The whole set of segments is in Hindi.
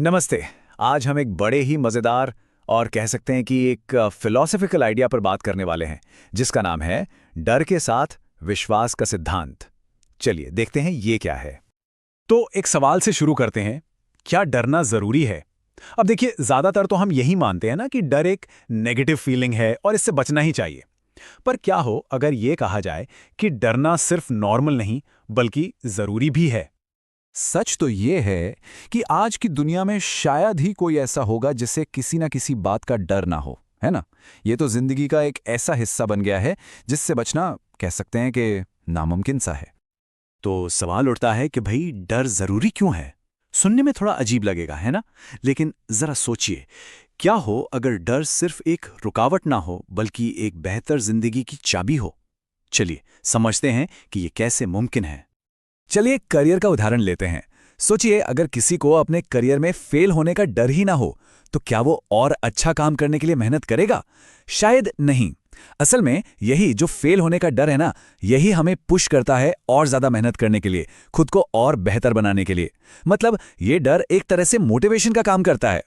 नमस्ते। आज हम एक बड़े ही मज़ेदार और कह सकते हैं कि एक फिलॉसफिकल आइडिया पर बात करने वाले हैं, जिसका नाम है डर के साथ विश्वास का सिद्धांत। चलिए देखते हैं ये क्या है। तो एक सवाल से शुरू करते हैं, क्या डरना ज़रूरी है? अब देखिए, ज़्यादातर तो हम यही मानते हैं ना कि डर एक नेगेटिव फीलिंग है और इससे बचना ही चाहिए। पर क्या हो अगर ये कहा जाए कि डरना सिर्फ नॉर्मल नहीं, बल्कि ज़रूरी भी है? सच तो ये है कि आज की दुनिया में शायद ही कोई ऐसा होगा जिसे किसी ना किसी बात का डर ना हो, है ना? ये तो जिंदगी का एक ऐसा हिस्सा बन गया है जिससे बचना कह सकते हैं कि नामुमकिन सा है। तो सवाल उठता है कि भाई डर ज़रूरी क्यों है? सुनने में थोड़ा अजीब लगेगा, है ना? लेकिन ज़रा सोचिए, क्या हो अगर डर सिर्फ एक रुकावट ना हो, बल्कि एक बेहतर ज़िंदगी की चाबी हो? चलिए समझते हैं कि ये कैसे मुमकिन है। चलिए करियर का उदाहरण लेते हैं। सोचिए, अगर किसी को अपने करियर में फेल होने का डर ही ना हो, तो क्या वो और अच्छा काम करने के लिए मेहनत करेगा? शायद नहीं। असल में यही जो फेल होने का डर है ना, यही हमें पुश करता है और ज्यादा मेहनत करने के लिए, खुद को और बेहतर बनाने के लिए। मतलब ये डर एक तरह से मोटिवेशन का काम करता है।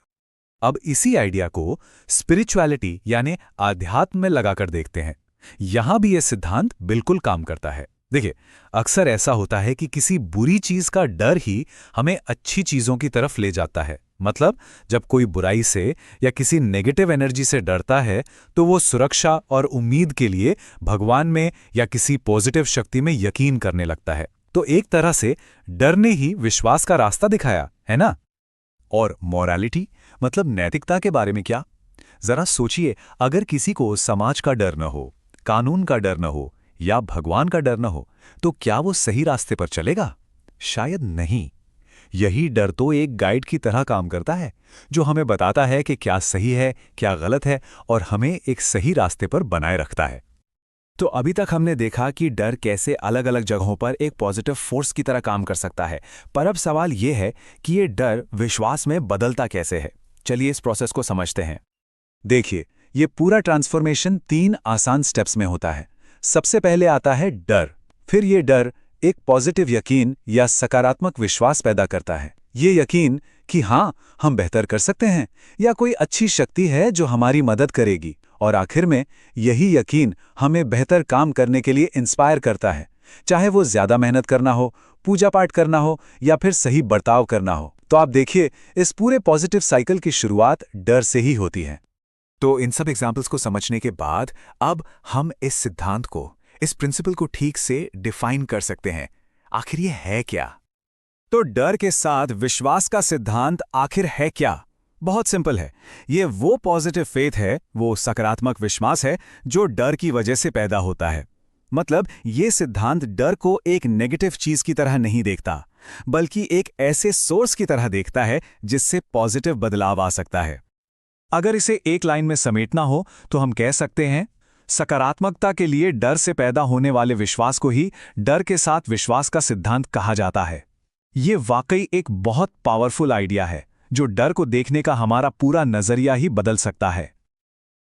अब इसी आइडिया को स्पिरिचुअलिटी यानी आध्यात्म में लगाकर देखते हैं। यहां भी यह सिद्धांत बिल्कुल काम करता है। देखिए, अक्सर ऐसा होता है कि किसी बुरी चीज का डर ही हमें अच्छी चीजों की तरफ ले जाता है। मतलब जब कोई बुराई से या किसी नेगेटिव एनर्जी से डरता है, तो वो सुरक्षा और उम्मीद के लिए भगवान में या किसी पॉजिटिव शक्ति में यकीन करने लगता है। तो एक तरह से डर ने ही विश्वास का रास्ता दिखाया, है ना? और मोरालिटी मतलब नैतिकता के बारे में क्या? जरा सोचिए, अगर किसी को समाज का डर न हो, कानून का डर न हो या भगवान का डर न हो, तो क्या वो सही रास्ते पर चलेगा? शायद नहीं। यही डर तो एक गाइड की तरह काम करता है, जो हमें बताता है कि क्या सही है, क्या गलत है, और हमें एक सही रास्ते पर बनाए रखता है। तो अभी तक हमने देखा कि डर कैसे अलग अलग जगहों पर एक पॉजिटिव फोर्स की तरह काम कर सकता है। पर अब सवाल यह है कि ये डर विश्वास में बदलता कैसे है। चलिए इस प्रोसेस को समझते हैं। देखिए, ये पूरा ट्रांसफॉर्मेशन 3 आसान स्टेप्स में होता है। सबसे पहले आता है डर। फिर ये डर एक पॉजिटिव यकीन या सकारात्मक विश्वास पैदा करता है। ये यकीन कि हाँ, हम बेहतर कर सकते हैं या कोई अच्छी शक्ति है जो हमारी मदद करेगी। और आखिर में यही यकीन हमें बेहतर काम करने के लिए इंस्पायर करता है, चाहे वो ज्यादा मेहनत करना हो, पूजा पाठ करना हो या फिर सही बर्ताव करना हो। तो आप देखिए, इस पूरे पॉजिटिव साइकिल की शुरुआत डर से ही होती है। तो इन सब एग्जाम्पल्स को समझने के बाद अब हम इस सिद्धांत को, इस प्रिंसिपल को ठीक से डिफाइन कर सकते हैं। आखिर ये है क्या? तो डर के साथ विश्वास का सिद्धांत आखिर है क्या? बहुत सिंपल है। ये वो पॉजिटिव फेथ है, वो सकारात्मक विश्वास है जो डर की वजह से पैदा होता है। मतलब ये सिद्धांत डर को एक नेगेटिव चीज की तरह नहीं देखता, बल्कि एक ऐसे सोर्स की तरह देखता है जिससे पॉजिटिव बदलाव आ सकता है। अगर इसे एक लाइन में समेटना हो तो हम कह सकते हैं, सकारात्मकता के लिए डर से पैदा होने वाले विश्वास को ही डर के साथ विश्वास का सिद्धांत कहा जाता है। ये वाकई एक बहुत पावरफुल आइडिया है, जो डर को देखने का हमारा पूरा नजरिया ही बदल सकता है।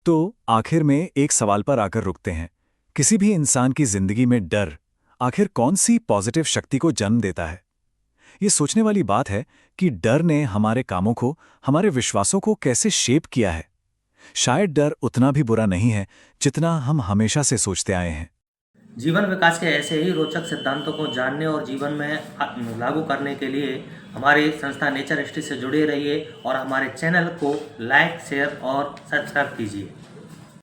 तो आखिर में एक सवाल पर आकर रुकते हैं। किसी भी इंसान की जिंदगी में डर आखिर कौन सी पॉजिटिव शक्ति को जन्म देता है? ये सोचने वाली बात है कि डर ने हमारे कामों को, हमारे विश्वासों को कैसे शेप किया है। शायद डर उतना भी बुरा नहीं है जितना हम हमेशा से सोचते आए हैं। जीवन विकास के ऐसे ही रोचक सिद्धांतों को जानने और जीवन में लागू करने के लिए हमारी संस्था नेचर हिस्ट्री से जुड़े रहिए और हमारे चैनल को लाइक, शेयर और सब्सक्राइब कीजिए।